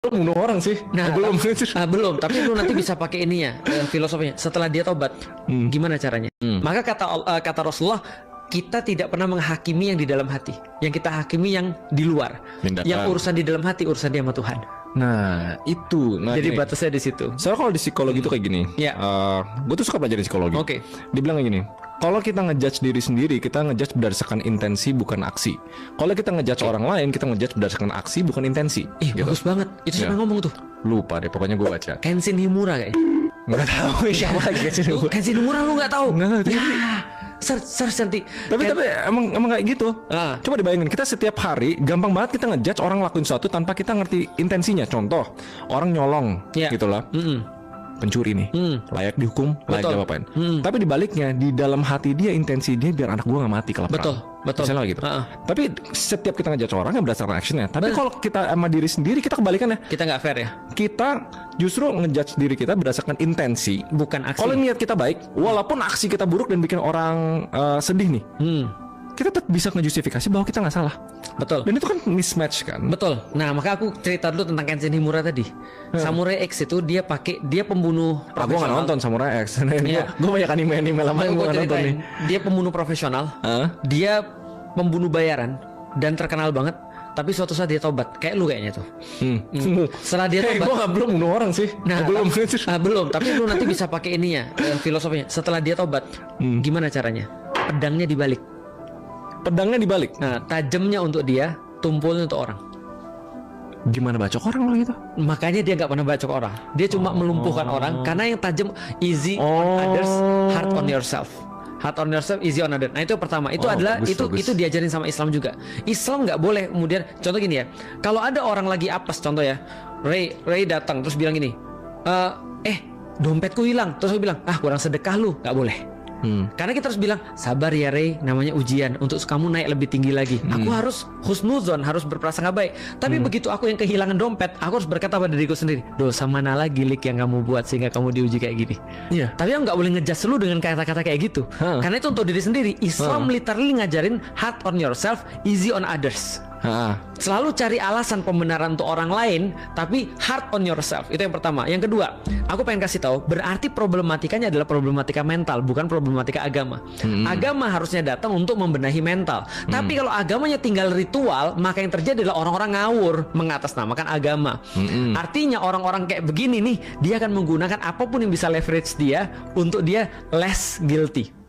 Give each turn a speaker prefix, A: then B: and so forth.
A: Bunuh orang sih.
B: Nah,
A: belum.
B: belum. Tapi lu nanti bisa pakai ini ya, filosofinya. Setelah dia tobat, gimana caranya? Maka kata Rasulullah, kita tidak pernah menghakimi yang di dalam hati. Yang kita hakimi yang di luar. Yang urusan di dalam hati, urusan dia sama Tuhan.
A: Nah, itu. Nah,
B: jadi
A: ini.
B: batasnya di situ.
A: Soalnya kalau di psikologi itu kayak gini.
B: Ya.
A: Gue tuh suka belajar psikologi.
B: Oke.
A: Dibilang kayak gini. Kalau kita ngejudge diri sendiri, kita ngejudge berdasarkan intensi bukan aksi. Kalau kita ngejudge orang lain, kita ngejudge berdasarkan aksi bukan intensi.
B: Bagus banget. Itu siapa yang ngomong tuh?
A: Lupa deh, pokoknya gue baca.
B: Kenshin Himura kayaknya.
A: Nggak tahu siapa lagi Kenshin Himura.
B: Kenshin Himura lu nggak tahu?
A: Nggak ngerti.
B: Ya, search nanti.
A: Tapi emang kayak gitu. Coba dibayangin, kita setiap hari gampang banget kita ngejudge orang lakuin sesuatu tanpa kita ngerti intensinya. Contoh, orang nyolong, gitu lah. Pencuri nih, layak dihukum, layak diapain. Tapi dibaliknya, di dalam hati dia, intensi dia biar anak gua nggak mati kelaparan.
B: Betul.
A: Misalnya gitu. Tapi setiap kita ngejudge orang ya berdasarkan actionnya. Tapi kalau kita sama diri sendiri, kita kebalikannya.
B: Kita nggak fair ya.
A: Kita justru ngejudge diri kita berdasarkan intensi,
B: bukan aksi.
A: Kalau niat kita baik, walaupun aksi kita buruk dan bikin orang sedih nih, kita tetap bisa ngejustifikasi bahwa kita nggak salah.
B: Betul.
A: Dan itu kan mismatch kan.
B: Betul. Nah, maka aku cerita dulu tentang Kenshin Himura tadi. Samurai X itu dia pembunuh profesional.
A: Aku nggak nonton Samurai X. Gue banyak anime lama yang gue nggak nonton nih.
B: Dia pembunuh profesional. Dia pembunuh bayaran dan terkenal banget. Tapi suatu saat dia tobat. Kayak lu kayaknya tuh. Setelah dia tobat.
A: Gue nggak belum bunuh orang sih.
B: Belum. Tapi lu nanti bisa pakai ini ya, filosofinya. Setelah dia tobat, gimana caranya? Pedangnya dibalik.
A: Pedangnya dibalik.
B: Nah, tajamnya untuk dia, tumpulnya untuk orang.
A: Gimana bacok orang lo gitu?
B: Makanya dia nggak pernah bacok orang. Dia cuma melumpuhkan orang karena yang tajam easy on others, hard on yourself. Hard on yourself, easy on others. Nah itu pertama. Itu adalah bagus. Itu diajarin sama Islam juga. Islam nggak boleh kemudian. Contoh gini ya. Kalau ada orang lagi apes, contoh ya, Ray datang terus bilang gini, dompetku hilang. Terus gue bilang, kurang sedekah lu, nggak boleh. Karena kita harus bilang, sabar ya Ray, namanya ujian untuk kamu naik lebih tinggi lagi. Aku harus husnuzon, harus berprasangka baik. Tapi begitu aku yang kehilangan dompet, aku harus berkata pada diriku sendiri, dosa mana lagi Lik yang kamu buat sehingga kamu diuji kayak gini. Tapi aku nggak boleh ngejudge lu dengan kata-kata kayak gitu. Karena itu untuk diri sendiri. Islam literally ngajarin hard on yourself, easy on others. Selalu cari alasan pembenaran untuk orang lain, tapi hard on yourself. Itu yang pertama. Yang kedua, aku pengen kasih tahu, berarti problematikanya adalah problematika mental, bukan problematika agama. Agama harusnya datang untuk membenahi mental. Tapi kalau agamanya tinggal ritual, maka yang terjadi adalah orang-orang ngawur mengatasnamakan agama. Artinya orang-orang kayak begini nih, dia akan menggunakan apapun yang bisa leverage dia untuk dia less guilty.